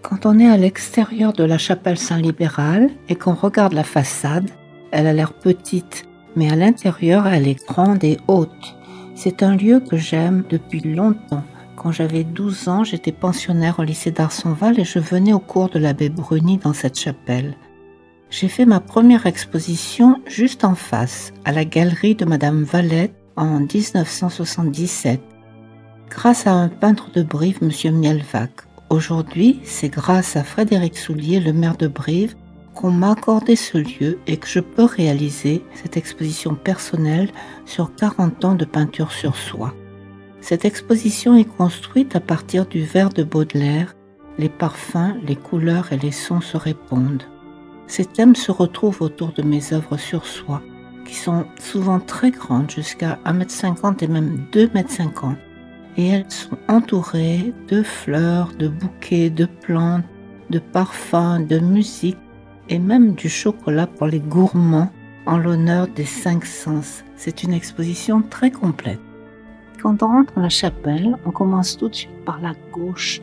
Quand on est à l'extérieur de la chapelle Saint-Libéral et qu'on regarde la façade, elle a l'air petite, mais à l'intérieur, elle est grande et haute. C'est un lieu que j'aime depuis longtemps. Quand j'avais 12 ans, j'étais pensionnaire au lycée d'Arsonval et je venais au cours de l'abbé Bruni dans cette chapelle. J'ai fait ma première exposition juste en face, à la galerie de Madame Valette en 1977, grâce à un peintre de Brive, M. Mielvac. Aujourd'hui, c'est grâce à Frédéric Soulier, le maire de Brive, qu'on m'a accordé ce lieu et que je peux réaliser cette exposition personnelle sur 40 ans de peinture sur soie. Cette exposition est construite à partir du vers de Baudelaire. Les parfums, les couleurs et les sons se répondent. Ces thèmes se retrouvent autour de mes œuvres sur soie, qui sont souvent très grandes, jusqu'à 1,50 m et même 2,50 m. Et elles sont entourées de fleurs, de bouquets, de plantes, de parfums, de musique et même du chocolat pour les gourmands en l'honneur des 5 sens. C'est une exposition très complète. Quand on rentre dans la chapelle, on commence tout de suite par la gauche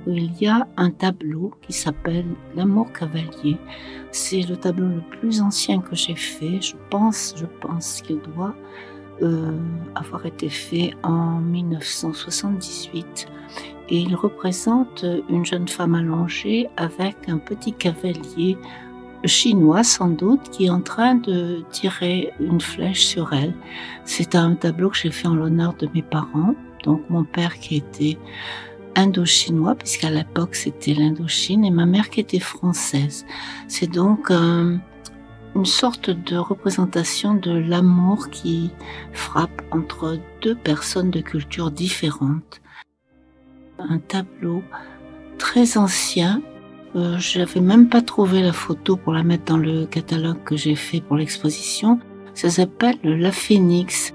où il y a un tableau qui s'appelle « L'amour cavalier ». C'est le tableau le plus ancien que j'ai fait. Je pense qu'il doit avoir été fait en 1978. Et il représente une jeune femme allongée avec un petit cavalier chinois sans doute qui est en train de tirer une flèche sur elle. C'est un tableau que j'ai fait en l'honneur de mes parents, donc mon père qui était indo-chinois, puisqu'à l'époque c'était l'Indochine, et ma mère qui était française. C'est donc une sorte de représentation de l'amour qui frappe entre deux personnes de cultures différentes. Un tableau très ancien. J'avais même pas trouvé la photo pour la mettre dans le catalogue que j'ai fait pour l'exposition. Ça s'appelle La Phénix.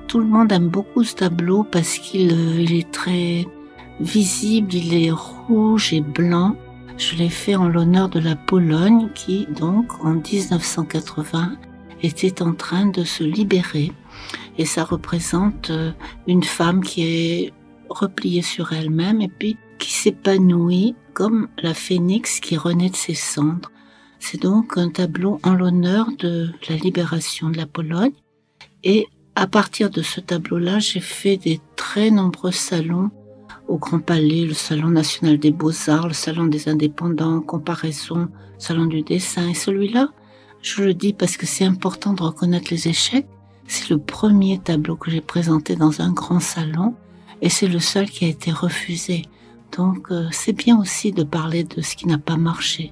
Tout le monde aime beaucoup ce tableau parce qu'il est très visible, il est rouge et blanc. Je l'ai fait en l'honneur de la Pologne qui, donc, en 1980, était en train de se libérer. Et ça représente une femme qui est repliée sur elle-même et puis qui s'épanouit comme la phénix qui renaît de ses cendres. C'est donc un tableau en l'honneur de la libération de la Pologne. Et à partir de ce tableau-là, j'ai fait des très nombreux salons au Grand Palais, le Salon national des beaux-arts, le Salon des indépendants, Comparaison, Salon du dessin. Et celui-là, je le dis parce que c'est important de reconnaître les échecs. C'est le premier tableau que j'ai présenté dans un grand salon et c'est le seul qui a été refusé. Donc c'est bien aussi de parler de ce qui n'a pas marché.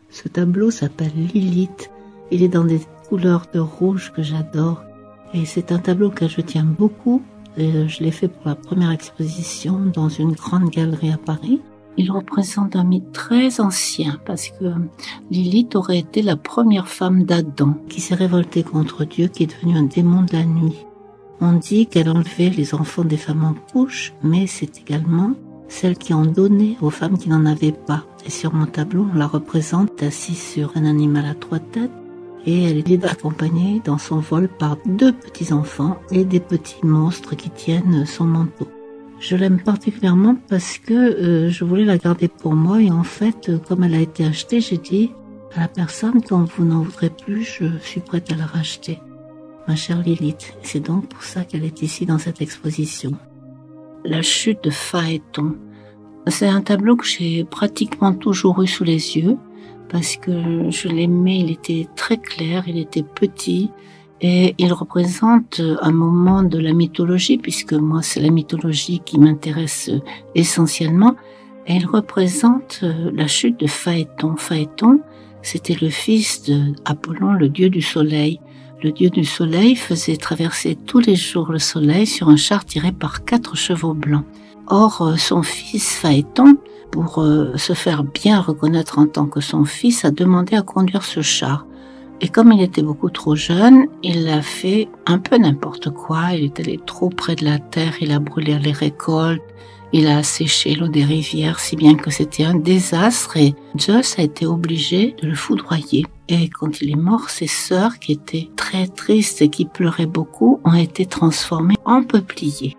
Ce tableau s'appelle Lilith. Il est dans des couleurs de rouge que j'adore. Et c'est un tableau que je tiens beaucoup. Et je l'ai fait pour la première exposition dans une grande galerie à Paris. Il représente un mythe très ancien parce que Lilith aurait été la première femme d'Adam qui s'est révoltée contre Dieu, qui est devenu un démon de la nuit. On dit qu'elle enlevait les enfants des femmes en couche, mais c'est également celle qui en donnait aux femmes qui n'en avaient pas. Et sur mon tableau, on la représente assise sur un animal à 3 têtes et elle est accompagnée dans son vol par 2 petits-enfants et des petits monstres qui tiennent son manteau. Je l'aime particulièrement parce que je voulais la garder pour moi et en fait, comme elle a été achetée, j'ai dit à la personne quand vous n'en voudrez plus, je suis prête à la racheter. Ma chère Lilith, c'est donc pour ça qu'elle est ici dans cette exposition. La chute de Phaéton. C'est un tableau que j'ai pratiquement toujours eu sous les yeux parce que je l'aimais, il était très clair, il était petit et il représente un moment de la mythologie puisque moi c'est la mythologie qui m'intéresse essentiellement et il représente la chute de Phaéton. Phaéton, c'était le fils d'Apollon, le dieu du soleil. Le dieu du soleil faisait traverser tous les jours le soleil sur un char tiré par 4 chevaux blancs. Or, son fils Phaéton, pour se faire bien reconnaître en tant que son fils, a demandé à conduire ce char. Et comme il était beaucoup trop jeune, il a fait un peu n'importe quoi. Il est allé trop près de la terre, il a brûlé les récoltes, il a asséché l'eau des rivières, si bien que c'était un désastre et Zeus a été obligé de le foudroyer. Et quand il est mort, ses sœurs, qui étaient très tristes et qui pleuraient beaucoup, ont été transformées en peupliers.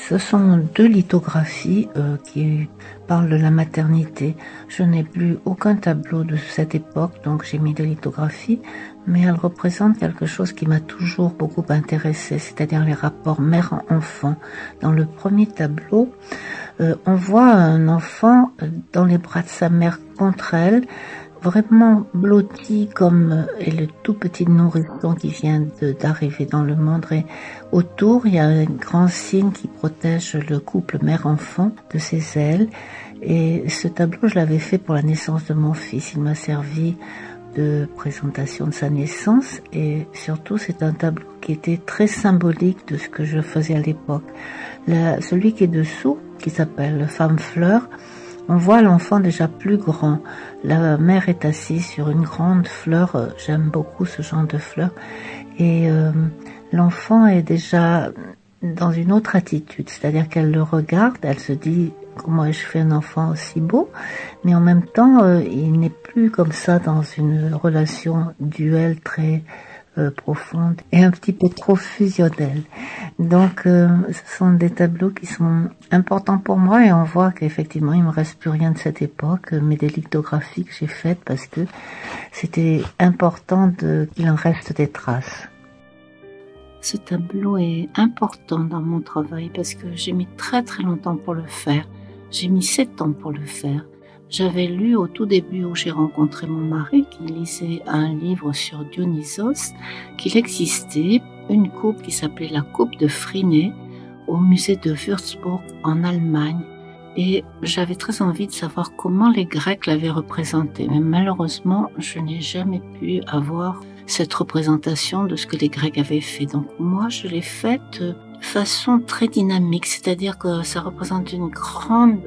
Ce sont deux lithographies qui parlent de la maternité. Je n'ai plus aucun tableau de cette époque, donc j'ai mis des lithographies, mais elles représentent quelque chose qui m'a toujours beaucoup intéressée, c'est-à-dire les rapports mère-enfant. Dans le premier tableau, on voit un enfant dans les bras de sa mère contre elle, vraiment blotti comme est le tout petit nourrisson qui vient d'arriver dans le monde. Et autour, il y a un grand signe qui protège le couple mère-enfant de ses ailes. Et ce tableau, je l'avais fait pour la naissance de mon fils. Il m'a servi de présentation de sa naissance et surtout c'est un tableau qui était très symbolique de ce que je faisais à l'époque. Celui qui est dessous, qui s'appelle Femme Fleur, on voit l'enfant déjà plus grand. La mère est assise sur une grande fleur. J'aime beaucoup ce genre de fleur. Et l'enfant est déjà dans une autre attitude. C'est-à-dire qu'elle le regarde, elle se dit « Comment ai-je fait un enfant aussi beau ?» Mais en même temps, il n'est plus comme ça dans une relation duelle très profonde et un petit peu trop fusionnelle. Donc ce sont des tableaux qui sont importants pour moi et on voit qu'effectivement il me reste plus rien de cette époque, mais des lithographies que j'ai faites parce que c'était important qu'il en reste des traces. Ce tableau est important dans mon travail parce que j'ai mis très longtemps pour le faire. J'ai mis 7 ans pour le faire. J'avais lu au tout début où j'ai rencontré mon mari qui lisait un livre sur Dionysos qu'il existait une coupe qui s'appelait la coupe de Phryné au musée de Würzburg en Allemagne. Et j'avais très envie de savoir comment les Grecs l'avaient représentée. Mais malheureusement, je n'ai jamais pu avoir cette représentation de ce que les Grecs avaient fait. Donc moi, je l'ai faite de façon très dynamique, c'est-à-dire que ça représente une grande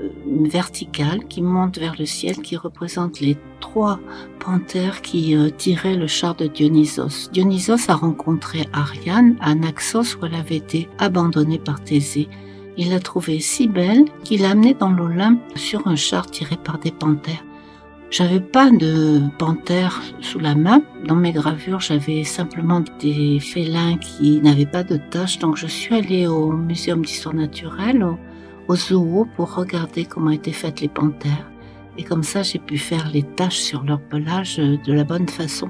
verticale qui monte vers le ciel, qui représente les 3 panthères qui tiraient le char de Dionysos. Dionysos a rencontré Ariane à Naxos où elle avait été abandonnée par Thésée. Il l'a trouvée si belle qu'il l'a amenée dans l'Olympe sur un char tiré par des panthères. J'avais pas de panthère sous la main. Dans mes gravures, j'avais simplement des félins qui n'avaient pas de taches. Donc je suis allée au Muséum d'histoire naturelle, au zoo, pour regarder comment étaient faites les panthères. Et comme ça, j'ai pu faire les taches sur leur pelage de la bonne façon.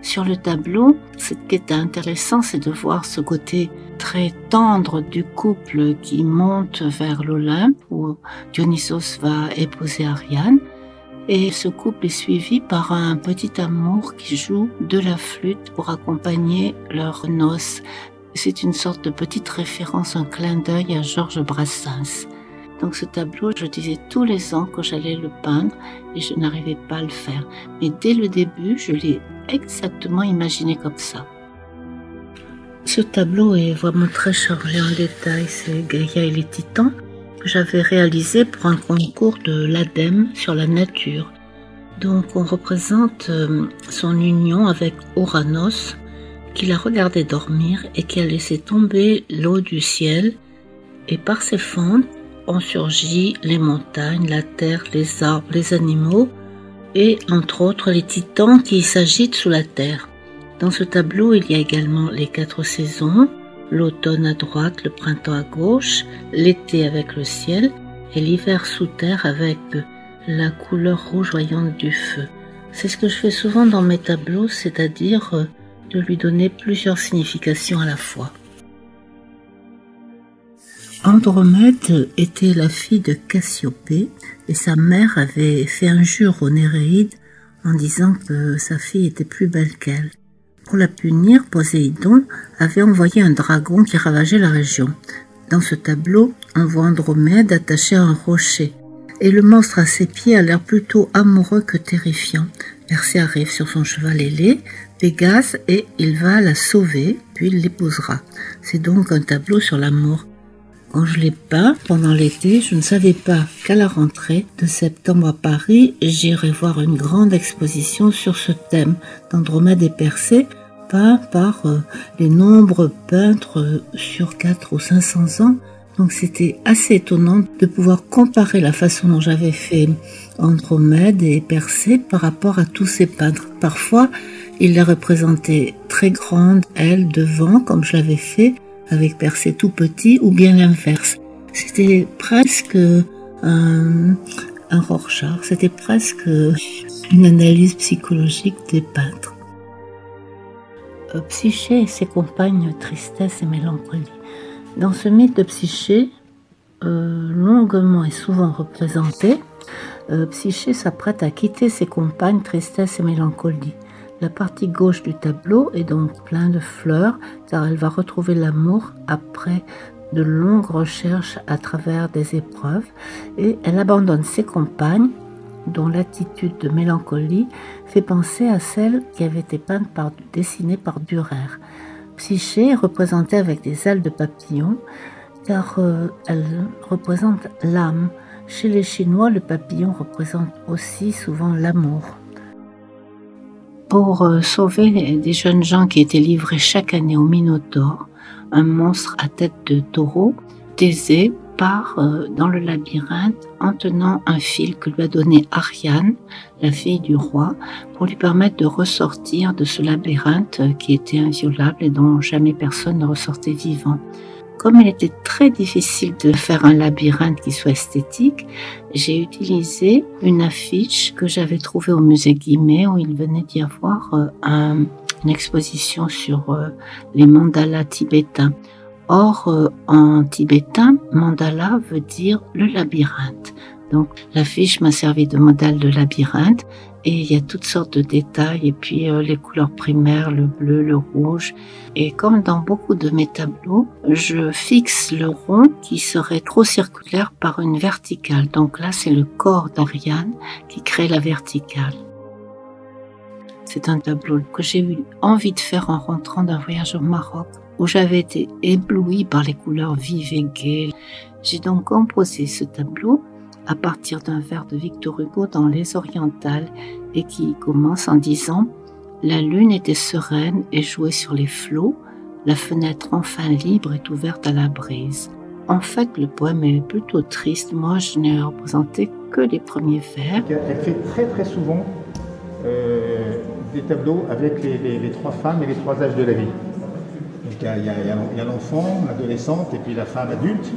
Sur le tableau, ce qui est intéressant, c'est de voir ce côté très tendre du couple qui monte vers l'Olympe, où Dionysos va épouser Ariane. Et ce couple est suivi par un petit amour qui joue de la flûte pour accompagner leurs noces. C'est une sorte de petite référence, un clin d'œil à Georges Brassens. Donc ce tableau, je disais tous les ans que j'allais le peindre et je n'arrivais pas à le faire. Mais dès le début, je l'ai exactement imaginé comme ça. Ce tableau est vraiment très chargé en détails, c'est Gaïa et les Titans, que j'avais réalisé pour un concours de l'ADEME sur la nature. Donc on représente son union avec Ouranos, qui l'a regardé dormir et qui a laissé tomber l'eau du ciel, et par ses fentes ont surgi les montagnes, la terre, les arbres, les animaux, et entre autres les titans qui s'agitent sous la terre. Dans ce tableau, il y a également les 4 saisons, l'automne à droite, le printemps à gauche, l'été avec le ciel et l'hiver sous terre avec la couleur rougeoyante du feu. C'est ce que je fais souvent dans mes tableaux, c'est-à-dire de lui donner plusieurs significations à la fois. Andromède était la fille de Cassiopée et sa mère avait fait injure aux Néréides en disant que sa fille était plus belle qu'elle. Pour la punir, Poséidon avait envoyé un dragon qui ravageait la région. Dans ce tableau, on voit Andromède attachée à un rocher. Et le monstre à ses pieds a l'air plutôt amoureux que terrifiant. Persée arrive sur son cheval ailé, Pégase, et il va la sauver, puis il l'épousera. C'est donc un tableau sur l'amour. Quand je l'ai peint pendant l'été, je ne savais pas qu'à la rentrée de septembre à Paris, j'irais voir une grande exposition sur ce thème d'Andromède et Persée, peint par les nombreux peintres sur 400 ou 500 ans. Donc c'était assez étonnant de pouvoir comparer la façon dont j'avais fait Andromède et Persée par rapport à tous ces peintres. Parfois, ils les représentaient très grandes, elles, devant, comme je l'avais fait, avec percé tout petit ou bien l'inverse. C'était presque un Rorschach, c'était presque une analyse psychologique des peintres. Psyché et ses compagnes tristesse et mélancolie. Dans ce mythe de Psyché, longuement et souvent représenté, Psyché s'apprête à quitter ses compagnes tristesse et mélancolie. La partie gauche du tableau est donc pleine de fleurs car elle va retrouver l'amour après de longues recherches à travers des épreuves et elle abandonne ses compagnes dont l'attitude de mélancolie fait penser à celle qui avait été dessinée par Dürer. Psyché est représentée avec des ailes de papillon car elle représente l'âme. Chez les Chinois, le papillon représente aussi souvent l'amour. Pour sauver des jeunes gens qui étaient livrés chaque année au Minotaure, un monstre à tête de taureau, Thésée part dans le labyrinthe en tenant un fil que lui a donné Ariane, la fille du roi, pour lui permettre de ressortir de ce labyrinthe qui était inviolable et dont jamais personne ne ressortait vivant. Comme il était très difficile de faire un labyrinthe qui soit esthétique, j'ai utilisé une affiche que j'avais trouvée au musée Guimet où il venait d'y avoir une exposition sur les mandalas tibétains. Or, en tibétain, mandala veut dire le labyrinthe. Donc, l'affiche m'a servi de modèle de labyrinthe et il y a toutes sortes de détails et puis les couleurs primaires, le bleu, le rouge. Et comme dans beaucoup de mes tableaux, je fixe le rond qui serait trop circulaire par une verticale. Donc là, c'est le corps d'Ariane qui crée la verticale. C'est un tableau que j'ai eu envie de faire en rentrant d'un voyage au Maroc, où j'avais été éblouie par les couleurs vives et gaies. J'ai donc composé ce tableau à partir d'un vers de Victor Hugo dans Les Orientales et qui commence en disant « La lune était sereine et jouait sur les flots, la fenêtre enfin libre est ouverte à la brise. » En fait, le poème est plutôt triste. Moi, je n'ai représenté que les premiers vers. Elle fait très très souvent des tableaux avec les trois femmes et les trois âges de la vie. Donc, il y a l'enfant, l'adolescente et puis la femme adulte.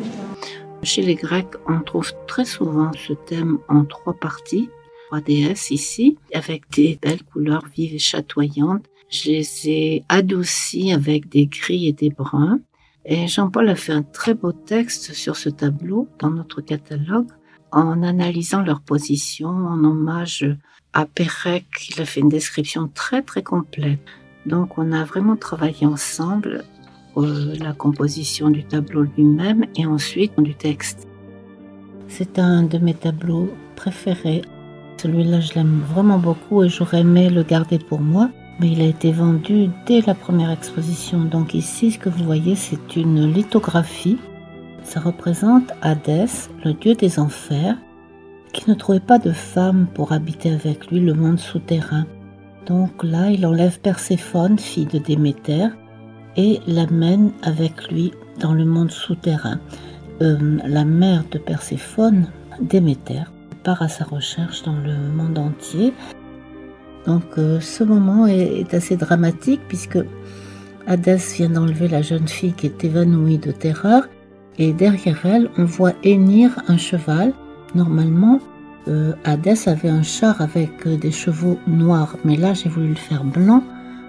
Chez les Grecs, on trouve très souvent ce thème en trois parties, trois déesses ici, avec des belles couleurs vives et chatoyantes. Je les ai adoucies avec des gris et des bruns. Et Jean-Paul a fait un très beau texte sur ce tableau dans notre catalogue, en analysant leur position, en hommage à Pérec. Il a fait une description très très complète. Donc on a vraiment travaillé ensemble la composition du tableau lui-même et ensuite du texte. C'est un de mes tableaux préférés. Celui-là, je l'aime vraiment beaucoup et j'aurais aimé le garder pour moi, mais il a été vendu dès la première exposition. Donc ici, ce que vous voyez, c'est une lithographie. Ça représente Hadès, le dieu des enfers, qui ne trouvait pas de femme pour habiter avec lui le monde souterrain. Donc là, il enlève Perséphone, fille de Déméter, et l'amène avec lui dans le monde souterrain. La mère de Perséphone, Déméter, part à sa recherche dans le monde entier. Donc ce moment est assez dramatique puisque Hadès vient d'enlever la jeune fille qui est évanouie de terreur et derrière elle, on voit hennir un cheval. Normalement, Hadès avait un char avec des chevaux noirs, mais là j'ai voulu le faire blanc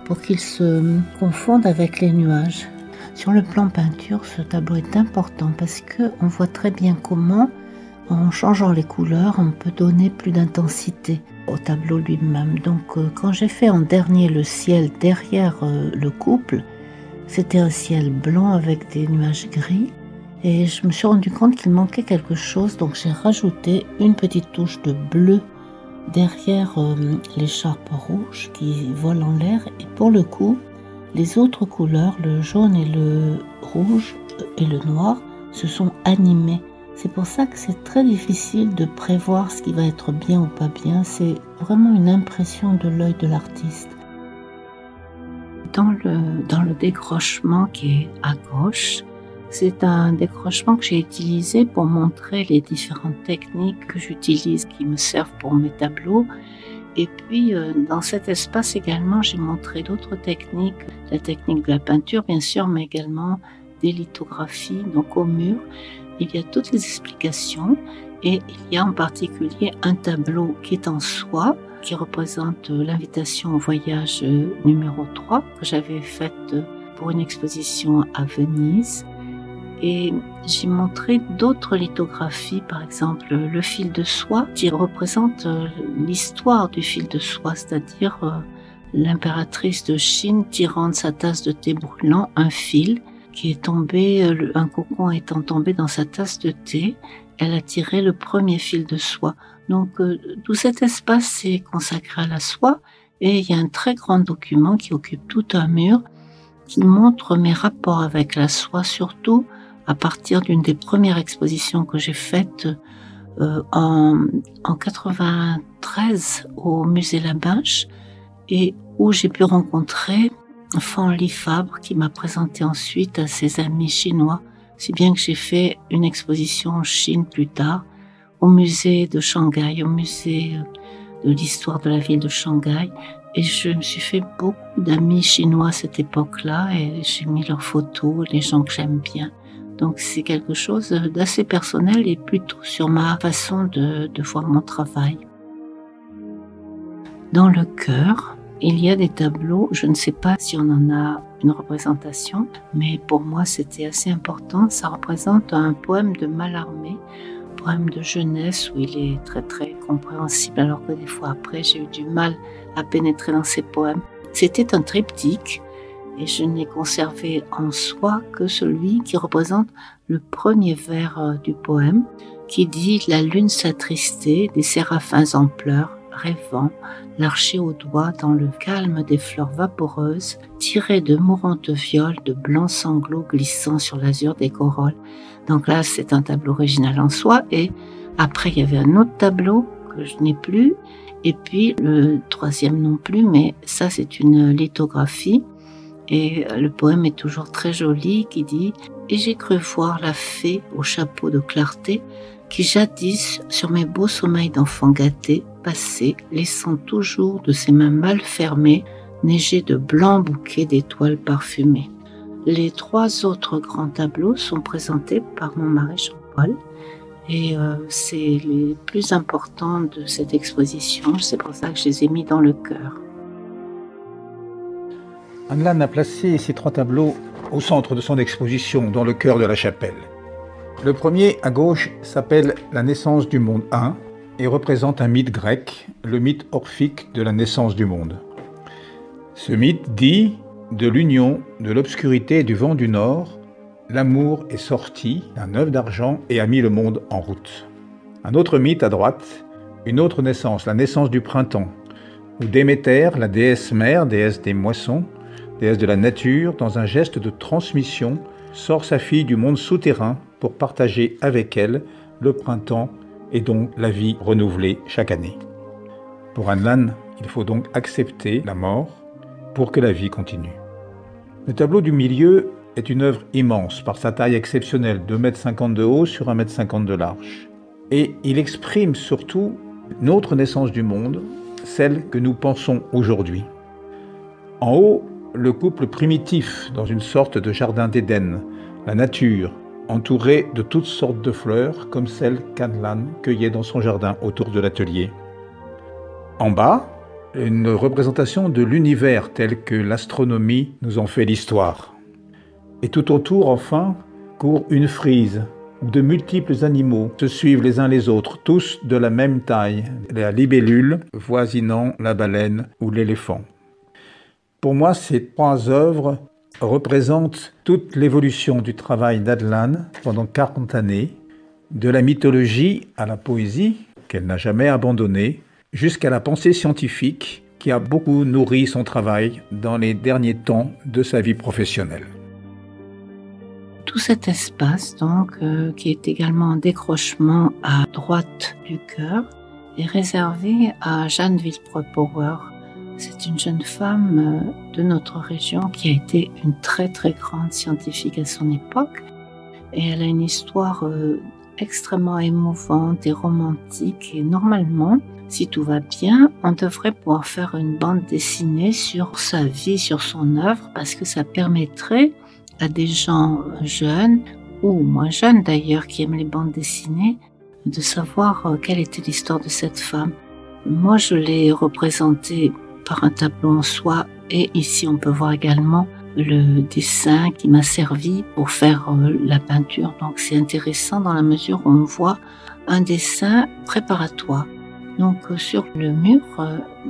pour qu'il se confonde avec les nuages. Sur le plan peinture, ce tableau est important parce qu'on voit très bien comment, en changeant les couleurs, on peut donner plus d'intensité au tableau lui-même. Donc quand j'ai fait en dernier le ciel derrière le couple, c'était un ciel blanc avec des nuages gris et je me suis rendu compte qu'il manquait quelque chose, donc j'ai rajouté une petite touche de bleu derrière l'écharpe rouge qui vole en l'air. Et pour le coup, les autres couleurs, le jaune et le rouge et le noir, se sont animés. C'est pour ça que c'est très difficile de prévoir ce qui va être bien ou pas bien. C'est vraiment une impression de l'œil de l'artiste. Dans le décrochement qui est à gauche, c'est un décrochement que j'ai utilisé pour montrer les différentes techniques que j'utilise qui me servent pour mes tableaux. Et puis, dans cet espace également, j'ai montré d'autres techniques, la technique de la peinture bien sûr, mais également des lithographies, donc au mur, il y a toutes les explications et il y a en particulier un tableau qui est en soie, qui représente l'invitation au voyage numéro 3 que j'avais faite pour une exposition à Venise. Et j'ai montré d'autres lithographies, par exemple le fil de soie, qui représente l'histoire du fil de soie, c'est-à-dire l'impératrice de Chine tirant de sa tasse de thé brûlant un fil qui est tombé, un cocon étant tombé dans sa tasse de thé, elle a tiré le premier fil de soie. Donc tout cet espace est consacré à la soie et il y a un très grand document qui occupe tout un mur qui montre mes rapports avec la soie, surtout à partir d'une des premières expositions que j'ai faites en 93 au musée Labinche et où j'ai pu rencontrer Fan Li-Fabre qui m'a présenté ensuite à ses amis chinois, si bien que j'ai fait une exposition en Chine plus tard, au musée de Shanghai, au musée de l'histoire de la ville de Shanghai. Et je me suis fait beaucoup d'amis chinois à cette époque-là et j'ai mis leurs photos, les gens que j'aime bien. Donc c'est quelque chose d'assez personnel et plutôt sur ma façon de voir mon travail. Dans le chœur, il y a des tableaux, je ne sais pas si on en a une représentation, mais pour moi c'était assez important. Ça représente un poème de Mallarmé, poème de jeunesse où il est très très compréhensible, alors que des fois après j'ai eu du mal à pénétrer dans ces poèmes. C'était un triptyque et je n'ai conservé en soi que celui qui représente le premier vers du poème, qui dit « La lune s'attristait, des séraphins en pleurs, rêvant, l'archer au doigt dans le calme des fleurs vaporeuses, tirées de mourantes violes, de blancs sanglots glissant sur l'azur des corolles. » Donc là, c'est un tableau original en soi. Et après, il y avait un autre tableau que je n'ai plus. Et puis, le troisième non plus, mais ça, c'est une lithographie. Et le poème est toujours très joli, qui dit « Et j'ai cru voir la fée au chapeau de clarté, qui jadis, sur mes beaux sommeils d'enfant gâté, passait, laissant toujours de ses mains mal fermées, neiger de blancs bouquets d'étoiles parfumées. » Les trois autres grands tableaux sont présentés par mon mari Jean-Paul et c'est les plus importants de cette exposition. C'est pour ça que je les ai mis dans le chœur. Anne Lannes a placé ces trois tableaux au centre de son exposition, dans le chœur de la chapelle. Le premier, à gauche, s'appelle « La naissance du monde 1 » et représente un mythe grec, le mythe orphique de la naissance du monde. Ce mythe dit « De l'union de l'obscurité et du vent du nord, l'amour est sorti d'un œuf d'argent et a mis le monde en route. » Un autre mythe à droite, une autre naissance, la naissance du printemps, où Déméter, la déesse mère, déesse des moissons, déesse de la nature, dans un geste de transmission, sort sa fille du monde souterrain pour partager avec elle le printemps et donc la vie renouvelée chaque année. Pour Anne Lannes, il faut donc accepter la mort pour que la vie continue. Le tableau du milieu est une œuvre immense par sa taille exceptionnelle, 2,50 m de haut sur 1,50 m de large. Et il exprime surtout notre naissance du monde, celle que nous pensons aujourd'hui. En haut, le couple primitif dans une sorte de jardin d'Éden, la nature, entourée de toutes sortes de fleurs comme celles qu'Anne Lannes cueillait dans son jardin autour de l'atelier. En bas, une représentation de l'univers tel que l'astronomie nous en fait l'histoire. Et tout autour, enfin, court une frise où de multiples animaux se suivent les uns les autres, tous de la même taille, la libellule voisinant la baleine ou l'éléphant. Pour moi, ces trois œuvres représentent toute l'évolution du travail d'Anne Lannes pendant 40 années, de la mythologie à la poésie, qu'elle n'a jamais abandonnée, jusqu'à la pensée scientifique qui a beaucoup nourri son travail dans les derniers temps de sa vie professionnelle. Tout cet espace, donc, qui est également en décrochement à droite du chœur, est réservé à Jeanne Villepreux-Power. C'est une jeune femme de notre région qui a été une très très grande scientifique à son époque et elle a une histoire extrêmement émouvante et romantique et normalement, si tout va bien, on devrait pouvoir faire une bande dessinée sur sa vie, sur son œuvre parce que ça permettrait à des gens jeunes, ou moins jeunes d'ailleurs, qui aiment les bandes dessinées, de savoir quelle était l'histoire de cette femme. Moi, je l'ai représentée par un tableau en soie, et ici on peut voir également le dessin qui m'a servi pour faire la peinture. Donc c'est intéressant dans la mesure où on voit un dessin préparatoire. Donc sur le mur,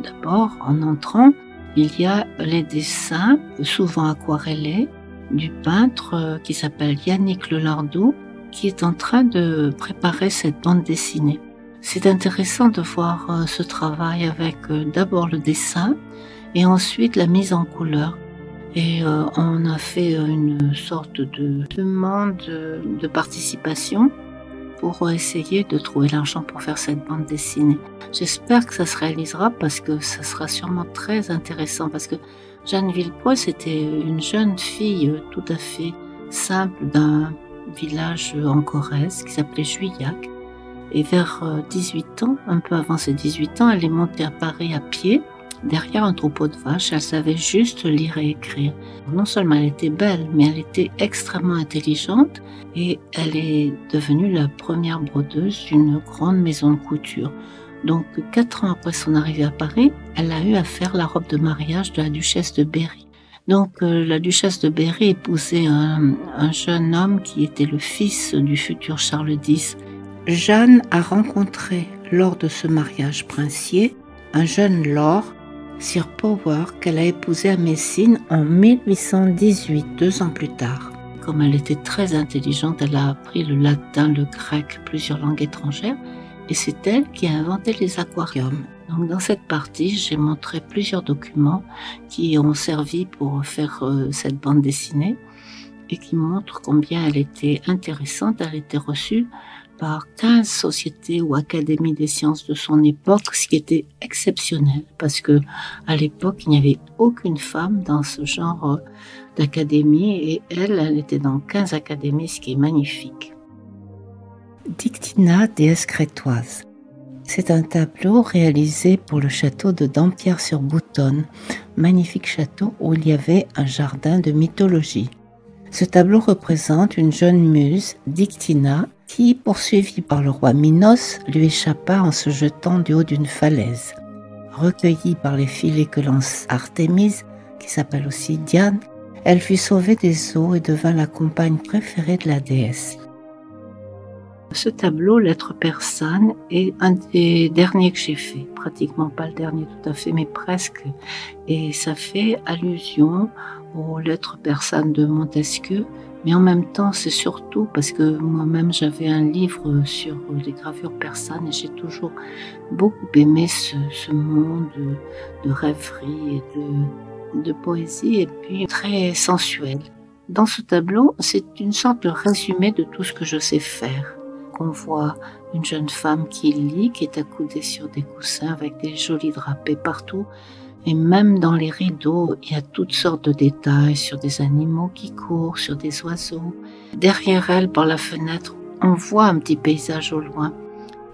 d'abord en entrant, il y a les dessins, souvent aquarellés, du peintre qui s'appelle Yannick Lelardou, qui est en train de préparer cette bande dessinée. C'est intéressant de voir ce travail avec d'abord le dessin et ensuite la mise en couleur. Et on a fait une sorte de demande de participation pour essayer de trouver l'argent pour faire cette bande dessinée. J'espère que ça se réalisera parce que ça sera sûrement très intéressant, parce que Jeanne Villepoix, c'était une jeune fille tout à fait simple d'un village en Corrèze qui s'appelait Juillac. Et vers 18 ans, un peu avant ses 18 ans, elle est montée à Paris à pied, derrière un troupeau de vaches. Elle savait juste lire et écrire. Non seulement elle était belle, mais elle était extrêmement intelligente et elle est devenue la première brodeuse d'une grande maison de couture. Donc 4 ans après son arrivée à Paris, elle a eu à faire la robe de mariage de la duchesse de Berry. Donc la duchesse de Berry épousait un jeune homme qui était le fils du futur Charles X. Jeanne a rencontré lors de ce mariage princier un jeune lord, Sir Power, qu'elle a épousé à Messine en 1818, 2 ans plus tard. Comme elle était très intelligente, elle a appris le latin, le grec, plusieurs langues étrangères, et c'est elle qui a inventé les aquariums. Donc dans cette partie, j'ai montré plusieurs documents qui ont servi pour faire cette bande dessinée et qui montrent combien elle était intéressante. Elle était reçue par 15 sociétés ou académies des sciences de son époque, ce qui était exceptionnel parce que à l'époque, il n'y avait aucune femme dans ce genre d'académie et elle était dans 15 académies, ce qui est magnifique. Dictina, déesse crétoise. C'est un tableau réalisé pour le château de Dampierre-sur-Boutonne, magnifique château où il y avait un jardin de mythologie. Ce tableau représente une jeune muse, Dictina, qui, poursuivie par le roi Minos, lui échappa en se jetant du haut d'une falaise. Recueillie par les filets que lance Artémise, qui s'appelle aussi Diane, elle fut sauvée des eaux et devint la compagne préférée de la déesse. Ce tableau, Lettres persanes, est un des derniers que j'ai fait. Pratiquement pas le dernier tout à fait, mais presque. Et ça fait allusion aux Lettres persanes de Montesquieu. Mais en même temps, c'est surtout parce que moi-même, j'avais un livre sur les gravures persanes et j'ai toujours beaucoup aimé ce monde de rêverie et de poésie et puis très sensuel. Dans ce tableau, c'est une sorte de résumé de tout ce que je sais faire. On voit une jeune femme qui lit, qui est accoudée sur des coussins avec des jolis drapés partout. Et même dans les rideaux, il y a toutes sortes de détails sur des animaux qui courent, sur des oiseaux. Derrière elle, par la fenêtre, on voit un petit paysage au loin.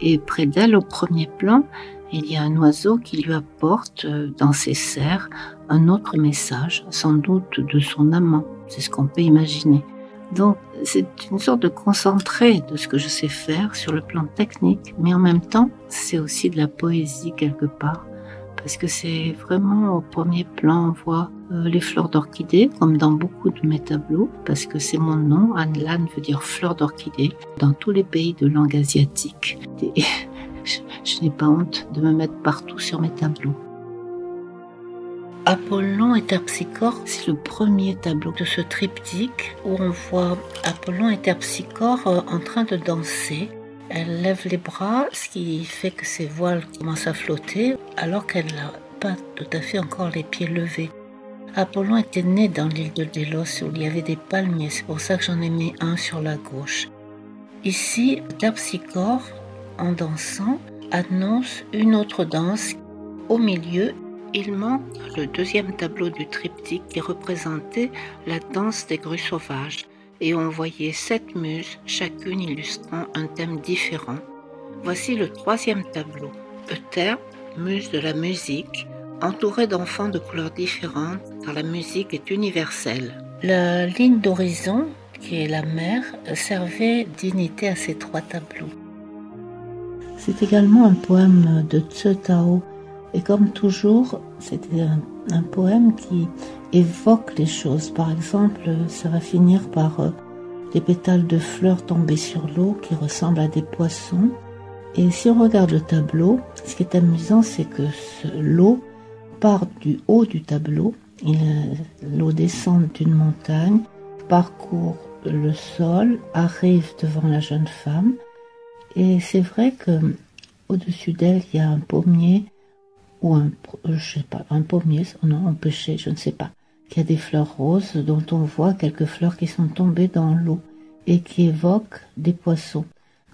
Et près d'elle, au premier plan, il y a un oiseau qui lui apporte dans ses serres un autre message, sans doute de son amant. C'est ce qu'on peut imaginer. Donc, c'est une sorte de concentré de ce que je sais faire sur le plan technique, mais en même temps, c'est aussi de la poésie quelque part, parce que c'est vraiment au premier plan, on voit les fleurs d'orchidée, comme dans beaucoup de mes tableaux, parce que c'est mon nom, An Lan veut dire fleur d'orchidée, dans tous les pays de langue asiatique. Et je n'ai pas honte de me mettre partout sur mes tableaux. Apollon et Terpsichore, c'est le premier tableau de ce triptyque où on voit Apollon et Terpsichore en train de danser. Elle lève les bras, ce qui fait que ses voiles commencent à flotter alors qu'elle n'a pas tout à fait encore les pieds levés. Apollon était né dans l'île de Délos où il y avait des palmiers, c'est pour ça que j'en ai mis un sur la gauche. Ici, Terpsichore, en dansant, annonce une autre danse. Au milieu, il manque le deuxième tableau du triptyque qui représentait la danse des grues sauvages et on voyait 7 muses, chacune illustrant un thème différent. Voici le troisième tableau. Euterpe, muse de la musique, entourée d'enfants de couleurs différentes car la musique est universelle. La ligne d'horizon, qui est la mer, servait d'unité à ces 3 tableaux. C'est également un poème de Tse Tao, et comme toujours, c'était un poème qui évoque les choses. Par exemple, ça va finir par des pétales de fleurs tombés sur l'eau qui ressemblent à des poissons. Et si on regarde le tableau, ce qui est amusant, c'est que l'eau part du haut du tableau. L'eau descend d'une montagne, parcourt le sol, arrive devant la jeune femme. Et c'est vrai que au-dessus d'elle, il y a un pommier ou un pommier, non, un pêcher, je ne sais pas, qui a des fleurs roses dont on voit quelques fleurs qui sont tombées dans l'eau et qui évoquent des poissons.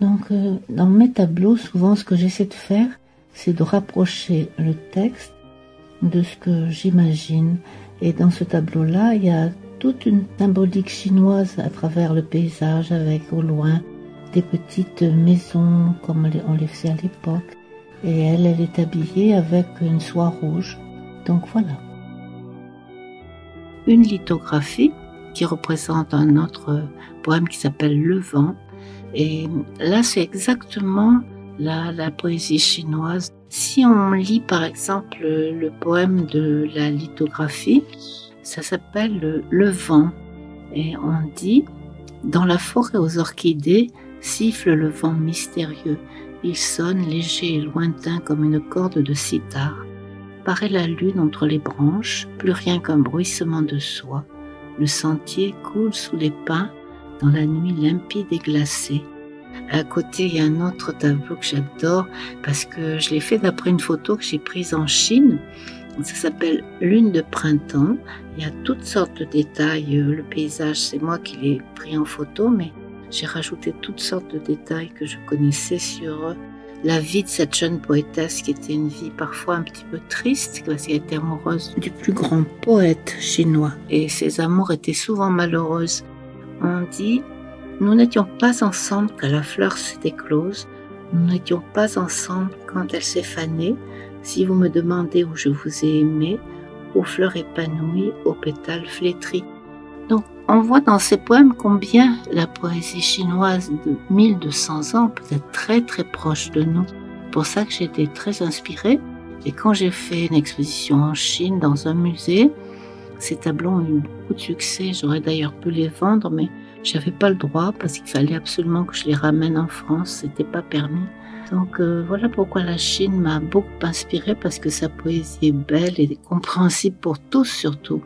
Donc, dans mes tableaux, souvent, ce que j'essaie de faire, c'est de rapprocher le texte de ce que j'imagine. Et dans ce tableau-là, il y a toute une symbolique chinoise à travers le paysage, avec au loin des petites maisons comme on les faisait à l'époque. Et elle est habillée avec une soie rouge. Donc voilà. Une lithographie qui représente un autre poème qui s'appelle Le Vent. Et là, c'est exactement la poésie chinoise. Si on lit par exemple le poème de la lithographie, ça s'appelle Le Vent. Et on dit « Dans la forêt aux orchidées siffle le vent mystérieux. Il sonne léger et lointain comme une corde de cithare. Paraît la lune entre les branches, plus rien qu'un bruissement de soie. Le sentier coule sous les pins dans la nuit limpide et glacée. » À côté, il y a un autre tableau que j'adore parce que je l'ai fait d'après une photo que j'ai prise en Chine. Ça s'appelle Lune de printemps. Il y a toutes sortes de détails. Le paysage, c'est moi qui l'ai pris en photo, mais j'ai rajouté toutes sortes de détails que je connaissais sur la vie de cette jeune poétesse qui était une vie parfois un petit peu triste parce qu'elle était amoureuse du plus grand poète chinois et ses amours étaient souvent malheureuses. On dit « Nous n'étions pas ensemble quand la fleur s'est éclose, nous n'étions pas ensemble quand elle s'est fanée. Si vous me demandez où je vous ai aimé, aux fleurs épanouies, aux pétales flétris. » Donc, on voit dans ces poèmes combien la poésie chinoise de 1200 ans peut être très très proche de nous. C'est pour ça que j'ai été très inspirée. Et quand j'ai fait une exposition en Chine dans un musée, ces tableaux ont eu beaucoup de succès. J'aurais d'ailleurs pu les vendre, mais j'avais pas le droit parce qu'il fallait absolument que je les ramène en France. C'était pas permis. Donc voilà pourquoi la Chine m'a beaucoup inspirée, parce que sa poésie est belle et compréhensible pour tous surtout.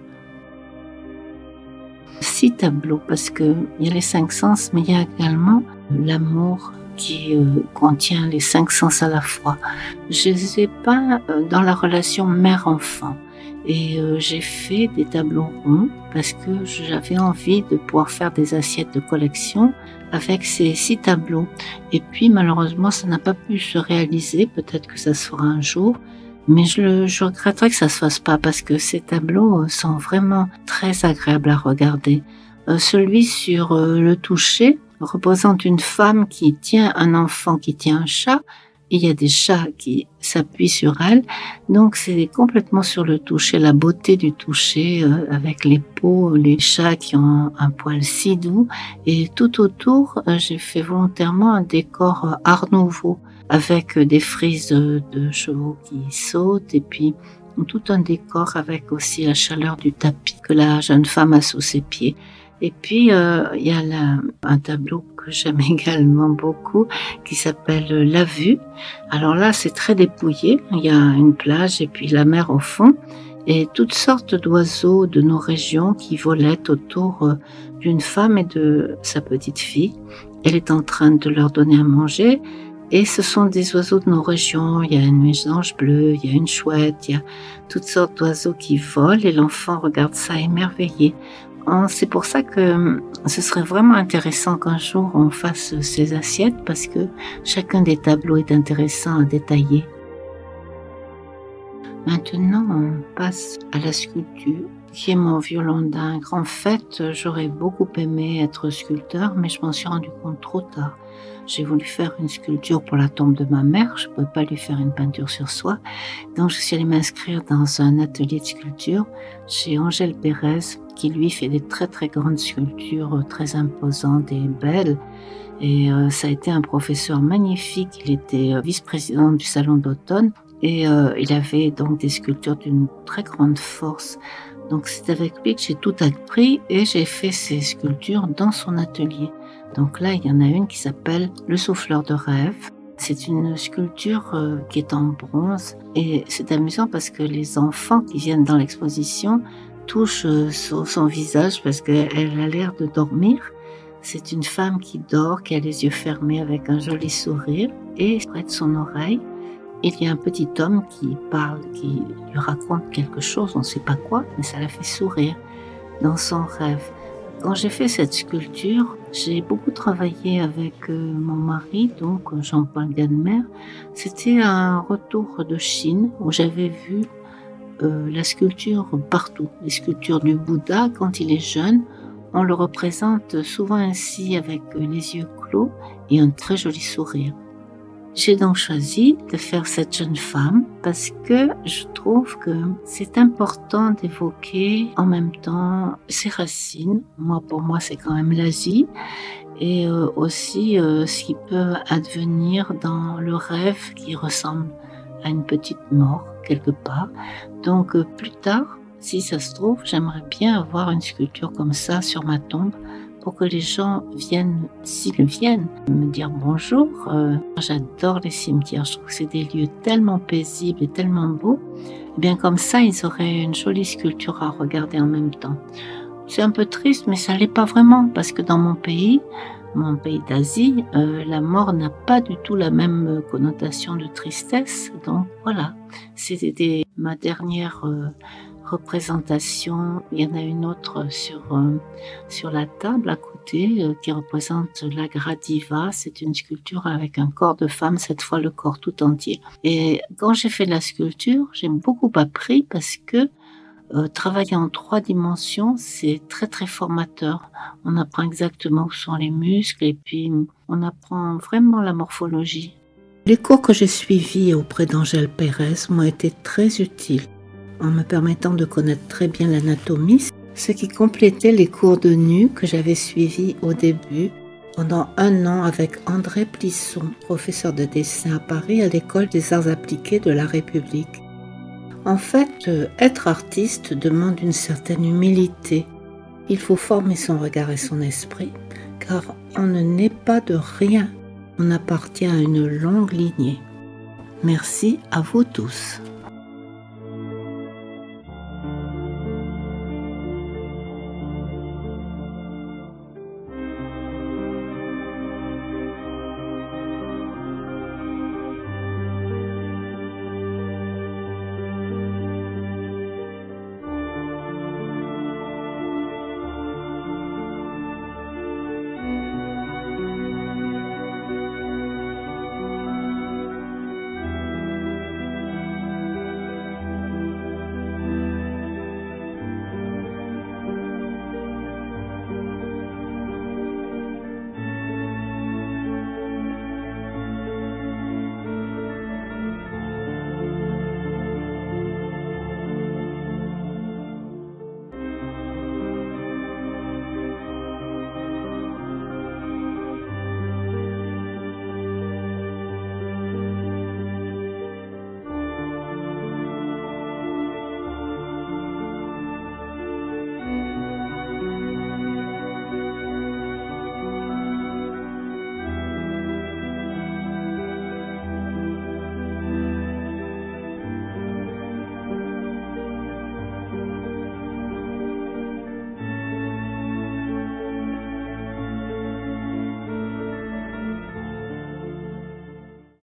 6 tableaux, parce qu'il y a les 5 sens, mais il y a également l'amour qui contient les 5 sens à la fois. Je les ai peints dans la relation mère-enfant. Et j'ai fait des tableaux ronds parce que j'avais envie de pouvoir faire des assiettes de collection avec ces 6 tableaux. Et puis malheureusement, ça n'a pas pu se réaliser. Peut-être que ça se fera un jour. Mais je regretterais que ça se fasse pas parce que ces tableaux sont vraiment très agréables à regarder. Celui sur le toucher représente une femme qui tient un enfant qui tient un chat. Il y a des chats qui s'appuient sur elle. Donc c'est complètement sur le toucher, la beauté du toucher avec les peaux, les chats qui ont un poil si doux. Et tout autour, j'ai fait volontairement un décor art nouveau, avec des frises de chevaux qui sautent et puis tout un décor avec aussi la chaleur du tapis que la jeune femme a sous ses pieds. Et puis il y a un tableau que j'aime également beaucoup qui s'appelle La Vue. Alors là c'est très dépouillé, il y a une plage et puis la mer au fond et toutes sortes d'oiseaux de nos régions qui volaient autour d'une femme et de sa petite fille. Elle est en train de leur donner à manger. Et ce sont des oiseaux de nos régions. Il y a une mésange bleue, il y a une chouette, il y a toutes sortes d'oiseaux qui volent et l'enfant regarde ça émerveillé. C'est pour ça que ce serait vraiment intéressant qu'un jour on fasse ces assiettes parce que chacun des tableaux est intéressant à détailler. Maintenant, on passe à la sculpture, qui est mon violon d'Ingres. En fait, j'aurais beaucoup aimé être sculpteur, mais je m'en suis rendu compte trop tard. J'ai voulu faire une sculpture pour la tombe de ma mère, je ne pouvais pas lui faire une peinture sur soie. Donc je suis allée m'inscrire dans un atelier de sculpture chez Angèle Pérez qui lui fait des très très grandes sculptures très imposantes et belles. Et ça a été un professeur magnifique. Il était vice-président du Salon d'automne et il avait donc des sculptures d'une très grande force. Donc c'est avec lui que j'ai tout appris et j'ai fait ces sculptures dans son atelier. Donc là, il y en a une qui s'appelle Le souffleur de rêve. C'est une sculpture qui est en bronze et c'est amusant parce que les enfants qui viennent dans l'exposition touchent son visage parce qu'elle a l'air de dormir. C'est une femme qui dort, qui a les yeux fermés avec un joli sourire et près de son oreille, il y a un petit homme qui parle, qui lui raconte quelque chose, on ne sait pas quoi, mais ça la fait sourire dans son rêve. Quand j'ai fait cette sculpture, j'ai beaucoup travaillé avec mon mari, donc Jean-Paul Gannemer. C'était un retour de Chine où j'avais vu la sculpture partout. Les sculptures du Bouddha, quand il est jeune, on le représente souvent ainsi avec les yeux clos et un très joli sourire. J'ai donc choisi de faire cette jeune femme parce que je trouve que c'est important d'évoquer en même temps ses racines. Pour moi, c'est quand même l'Asie et aussi ce qui peut advenir dans le rêve qui ressemble à une petite mort quelque part. Donc plus tard, si ça se trouve, j'aimerais bien avoir une sculpture comme ça sur ma tombe pour que les gens viennent, s'ils viennent, me dire bonjour. J'adore les cimetières, je trouve que c'est des lieux tellement paisibles et tellement beaux. Et bien comme ça, ils auraient une jolie sculpture à regarder en même temps. C'est un peu triste, mais ça l'est pas vraiment, parce que dans mon pays d'Asie, la mort n'a pas du tout la même connotation de tristesse. Donc voilà, c'était ma dernière représentation. Il y en a une autre sur la table à côté qui représente la Gradiva. C'est une sculpture avec un corps de femme, cette fois le corps tout entier. Et quand j'ai fait la sculpture, j'ai beaucoup appris parce que travailler en 3 dimensions, c'est très très formateur. On apprend exactement où sont les muscles et puis on apprend vraiment la morphologie. Les cours que j'ai suivis auprès d'Angèle Pérez m'ont été très utiles en me permettant de connaître très bien l'anatomie, ce qui complétait les cours de nu que j'avais suivis au début pendant 1 an avec André Plisson, professeur de dessin à Paris à l'École des Arts Appliqués de la République. En fait, être artiste demande une certaine humilité. Il faut former son regard et son esprit, car on ne naît pas de rien. On appartient à une longue lignée. Merci à vous tous.